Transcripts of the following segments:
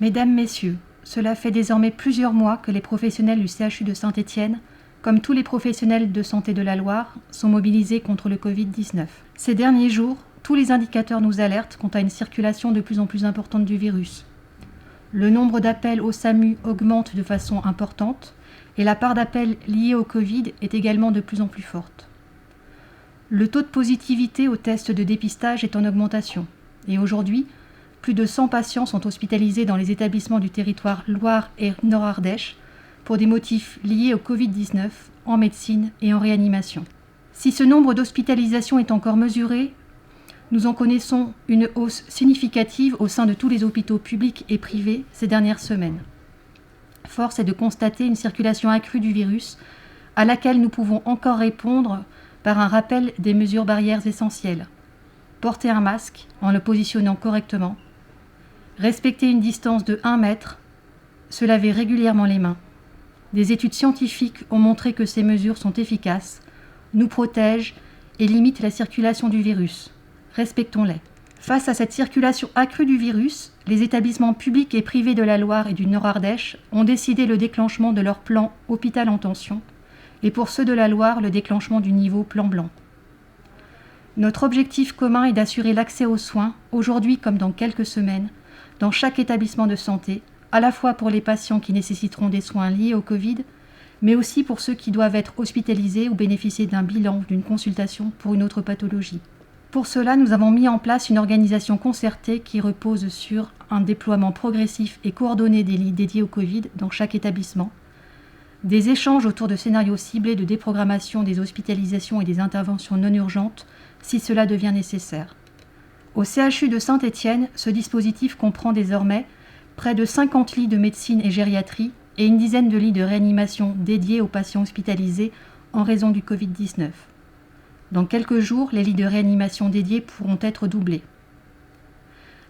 Mesdames, Messieurs, cela fait désormais plusieurs mois que les professionnels du CHU de Saint-Étienne, comme tous les professionnels de santé de la Loire, sont mobilisés contre le Covid-19. Ces derniers jours, tous les indicateurs nous alertent quant à une circulation de plus en plus importante du virus. Le nombre d'appels au SAMU augmente de façon importante et la part d'appels liés au Covid est également de plus en plus forte. Le taux de positivité aux tests de dépistage est en augmentation et aujourd'hui, plus de 100 patients sont hospitalisés dans les établissements du territoire Loire et Nord-Ardèche pour des motifs liés au Covid-19 en médecine et en réanimation. Si ce nombre d'hospitalisations est encore mesuré, nous en connaissons une hausse significative au sein de tous les hôpitaux publics et privés ces dernières semaines. Force est de constater une circulation accrue du virus à laquelle nous pouvons encore répondre par un rappel des mesures barrières essentielles. Porter un masque en le positionnant correctement, respecter une distance de 1 mètre, se laver régulièrement les mains. Des études scientifiques ont montré que ces mesures sont efficaces, nous protègent et limitent la circulation du virus. Respectons-les. Face à cette circulation accrue du virus, les établissements publics et privés de la Loire et du Nord-Ardèche ont décidé le déclenchement de leur plan hôpital en tension et pour ceux de la Loire, le déclenchement du niveau plan blanc. Notre objectif commun est d'assurer l'accès aux soins, aujourd'hui comme dans quelques semaines, dans chaque établissement de santé, à la fois pour les patients qui nécessiteront des soins liés au Covid, mais aussi pour ceux qui doivent être hospitalisés ou bénéficier d'un bilan ou d'une consultation pour une autre pathologie. Pour cela, nous avons mis en place une organisation concertée qui repose sur un déploiement progressif et coordonné des lits dédiés au Covid dans chaque établissement, des échanges autour de scénarios ciblés de déprogrammation des hospitalisations et des interventions non urgentes si cela devient nécessaire. Au CHU de Saint-Étienne, ce dispositif comprend désormais près de 50 lits de médecine et gériatrie et une dizaine de lits de réanimation dédiés aux patients hospitalisés en raison du Covid-19. Dans quelques jours, les lits de réanimation dédiés pourront être doublés.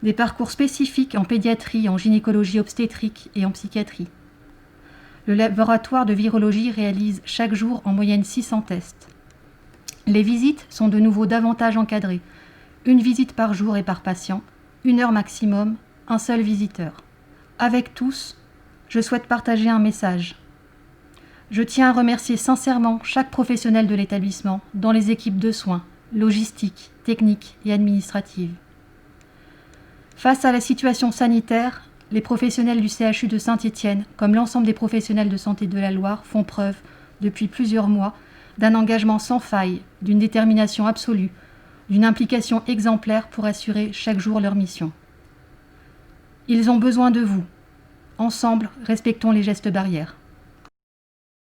Des parcours spécifiques en pédiatrie, en gynécologie obstétrique et en psychiatrie. Le laboratoire de virologie réalise chaque jour en moyenne 600 tests. Les visites sont de nouveau davantage encadrées. 1 visite par jour et par patient, 1 heure maximum, un seul visiteur. Avec tous, je souhaite partager un message. Je tiens à remercier sincèrement chaque professionnel de l'établissement dans les équipes de soins, logistiques, techniques et administratives. Face à la situation sanitaire, les professionnels du CHU de Saint-Étienne, comme l'ensemble des professionnels de santé de la Loire, font preuve, depuis plusieurs mois, d'un engagement sans faille, d'une détermination absolue, d'une implication exemplaire pour assurer chaque jour leur mission. Ils ont besoin de vous. Ensemble, respectons les gestes barrières.